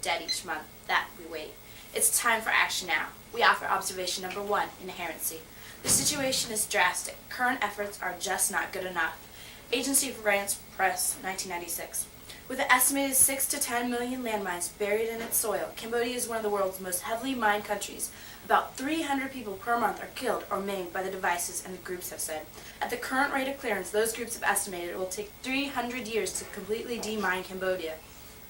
dead each month that we wait. It's time for action now. We offer observation number 1, inherency. The situation is drastic. Current efforts are just not good enough. Agency France Press, 1996. With an estimated 6 to 10 million landmines buried in its soil, Cambodia is one of the world's most heavily mined countries. About 300 people per month are killed or maimed by the devices, and the groups have said. At the current rate of clearance, those groups have estimated it will take 300 years to completely demine Cambodia.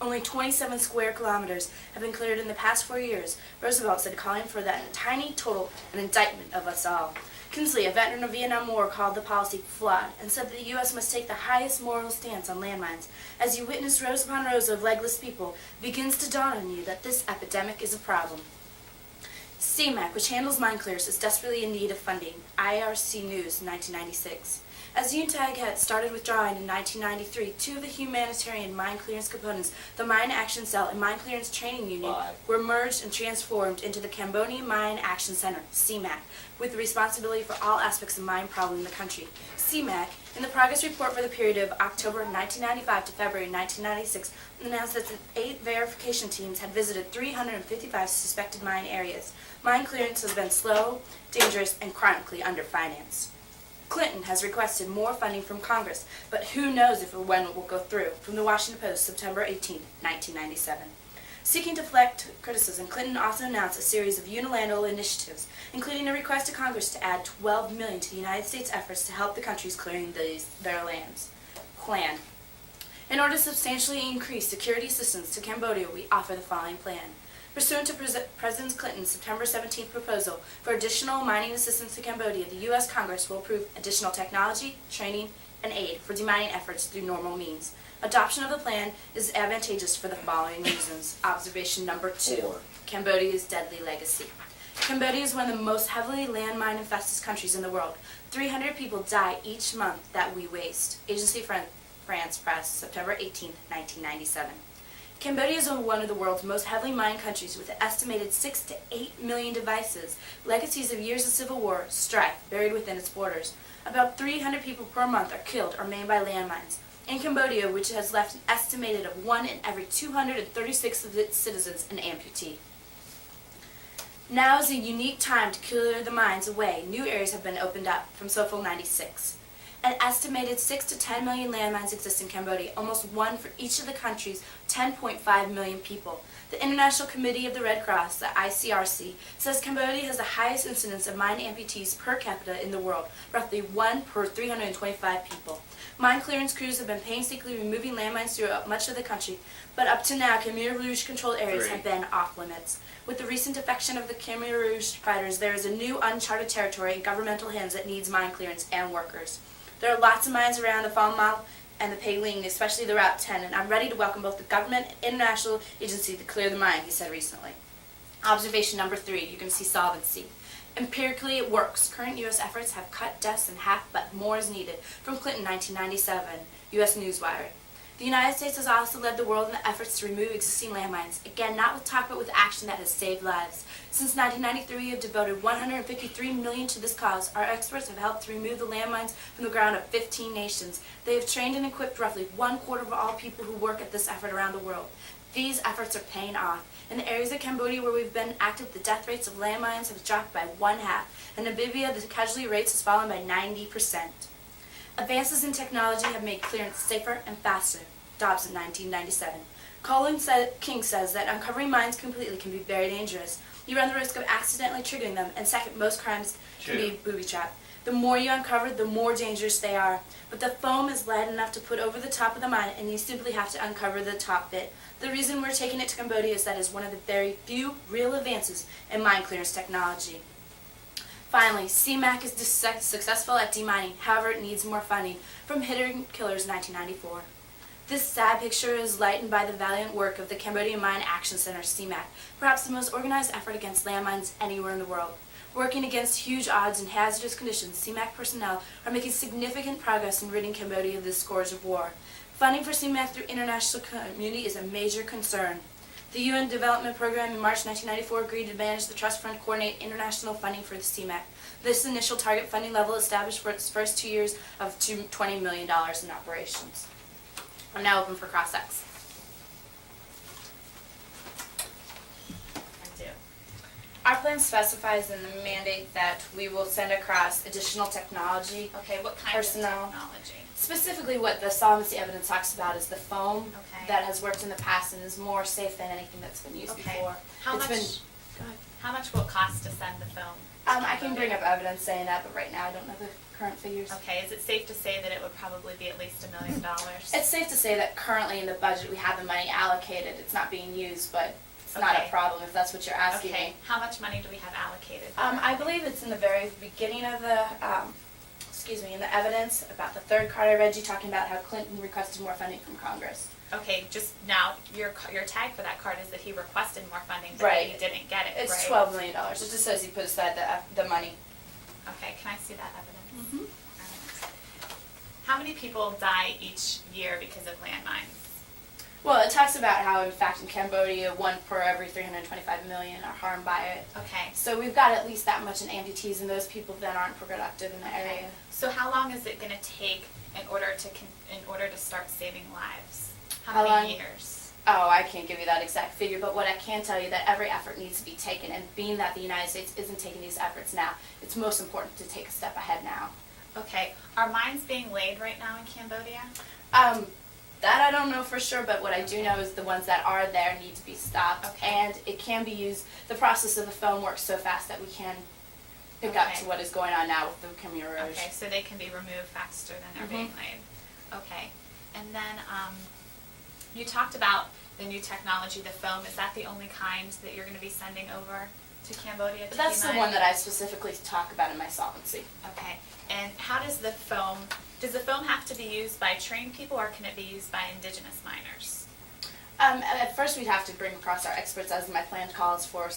Only 27 square kilometers have been cleared in the past 4 years, Roosevelt said, calling for that tiny total an indictment of us all. Kinsley, a veteran of the Vietnam War, called the policy flawed and said that the U.S. must take the highest moral stance on landmines. As you witness rows upon rows of legless people, it begins to dawn on you that this epidemic is a problem. CMAC, which handles mine clears, is desperately in need of funding. IRC News, 1996. As UNTAG had started withdrawing in 1993, 2 of the humanitarian mine clearance components, the Mine Action Cell and Mine Clearance Training Union, were merged and transformed into the Cambodian Mine Action Center, CMAC, with responsibility for all aspects of mine problem in the country. CMAC, in the progress report for the period of October 1995 to February 1996, announced that the 8 verification teams had visited 355 suspected mine areas. Mine clearance has been slow, dangerous, and chronically underfinanced. Clinton has requested more funding from Congress, but who knows if or when it will go through. From the Washington Post, September 18, 1997. Seeking to deflect criticism, Clinton also announced a series of unilateral initiatives, including a request to Congress to add $12 million to the United States' efforts to help the countries clearing their lands. Plan. In order to substantially increase security assistance to Cambodia, we offer the following plan. Pursuant to President Clinton's September 17th proposal for additional mining assistance to Cambodia, the U.S. Congress will approve additional technology, training, and aid for demining efforts through normal means. Adoption of the plan is advantageous for the following reasons. Observation number 2, Cambodia's deadly legacy. Cambodia is one of the most heavily landmine-infested countries in the world. 300 people die each month that we waste. Agency France Press, September 18, 1997. Cambodia is one of the world's most heavily mined countries with an estimated 6 to 8 million devices, legacies of years of civil war, strife buried within its borders. About 300 people per month are killed or maimed by landmines. In Cambodia, which has left an estimated of 1 in every 236 of its citizens an amputee. Now is a unique time to clear the mines away. New areas have been opened up from SOFL 96. An estimated 6 to 10 million landmines exist in Cambodia, almost 1 for each of the country's 10.5 million people. The International Committee of the Red Cross, the ICRC, says Cambodia has the highest incidence of mine amputees per capita in the world, roughly 1 per 325 people. Mine clearance crews have been painstakingly removing landmines throughout much of the country, but up to now, Khmer Rouge-controlled areas have been off limits. With the recent defection of the Khmer Rouge fighters, there is a new uncharted territory in governmental hands that needs mine clearance and workers. There are lots of mines around the Pham Mao and the Pei Ling, especially the Route 10, and I'm ready to welcome both the government and international agency to clear the mine, he said recently. Observation number 3, you can see solvency. Empirically, it works. Current U.S. efforts have cut deaths in half, but more is needed. From Clinton, 1997, U.S. Newswire. The United States has also led the world in the efforts to remove existing landmines. Again, not with talk, but with action that has saved lives. Since 1993, we have devoted $153 million to this cause. Our experts have helped to remove the landmines from the ground of 15 nations. They have trained and equipped roughly 1/4 of all people who work at this effort around the world. These efforts are paying off. In the areas of Cambodia where we've been active, the death rates of landmines have dropped by 1/2. In Namibia, the casualty rates has fallen by 90%. Advances in technology have made clearance safer and faster. Dobson, 1997. King says that uncovering mines completely can be very dangerous. You run the risk of accidentally triggering them, and second, most crimes can be booby-trapped. The more you uncover, the more dangerous they are. But the foam is light enough to put over the top of the mine, and you simply have to uncover the top bit. The reason we're taking it to Cambodia is that it's one of the very few real advances in mine clearance technology. Finally, CMAC is successful at demining, however it needs more funding. From Hidden Killers, 1994. This sad picture is lightened by the valiant work of the Cambodian Mine Action Center, CMAC, perhaps the most organized effort against landmines anywhere in the world. Working against huge odds and hazardous conditions, CMAC personnel are making significant progress in ridding Cambodia of this scourge of war. Funding for CMAC through international community is a major concern. The UN Development Program in March 1994 agreed to manage the trust fund coordinate international funding for the CMAC. This initial target funding level established for its first 2 years of $20 million in operations. I'm now open for cross-ex. Our plan specifies in the mandate that we will send across additional technology. Okay, what kind Personnel. of technology? Specifically, what the solvency evidence talks about is the foam Okay. that has worked in the past and is more safe than anything that's been used Okay. before. How It's much? been- Go ahead. How much will it cost to send the film? I can bring up evidence saying that, but right now I don't know the current figures. Okay, is it safe to say that it would probably be at least $1 million? It's safe to say that currently in the budget we have the money allocated. It's not being used, but it's not a Okay. problem if that's what you're asking Okay, me. how much money do we have allocated? I believe it's in the very beginning of the, in the evidence about the third card I read you talking about how Clinton requested more funding from Congress. Okay, just now, your tag for that card is that he requested more funding, but Right. he didn't get it, It's right? $12 million. It just says he put aside the money. Okay, can I see that evidence? Mhm. How many people die each year because of landmines? Well, it talks about how, in fact, in Cambodia, 1 per every 325 million are harmed by it. Okay. So we've got at least that much in amputees, and those people then aren't productive in the area. So how long is it going to take in order to start saving lives? How How many long? years? Oh, I can't give you that exact figure, but what I can tell you that every effort needs to be taken, and being that the United States isn't taking these efforts now, it's most important to take a step ahead now. Okay. Are mines being laid right now in Cambodia? That I don't know for sure, but what I do know is the ones that are there need to be stopped, Okay. and it can be used. The process of the foam works so fast that we can pick up Okay. to what is going on now with the Khmer Rouge. Okay, so they can be removed faster than they're being laid. Okay. And then you talked about the new technology, the foam. Is that the only kind that you're going to be sending over to Cambodia? But that's the one that I specifically talk about in my solvency. Okay. And how does the foam have to be used by trained people, or can it be used by indigenous miners? At first we'd have to bring across our experts, as my plan calls for,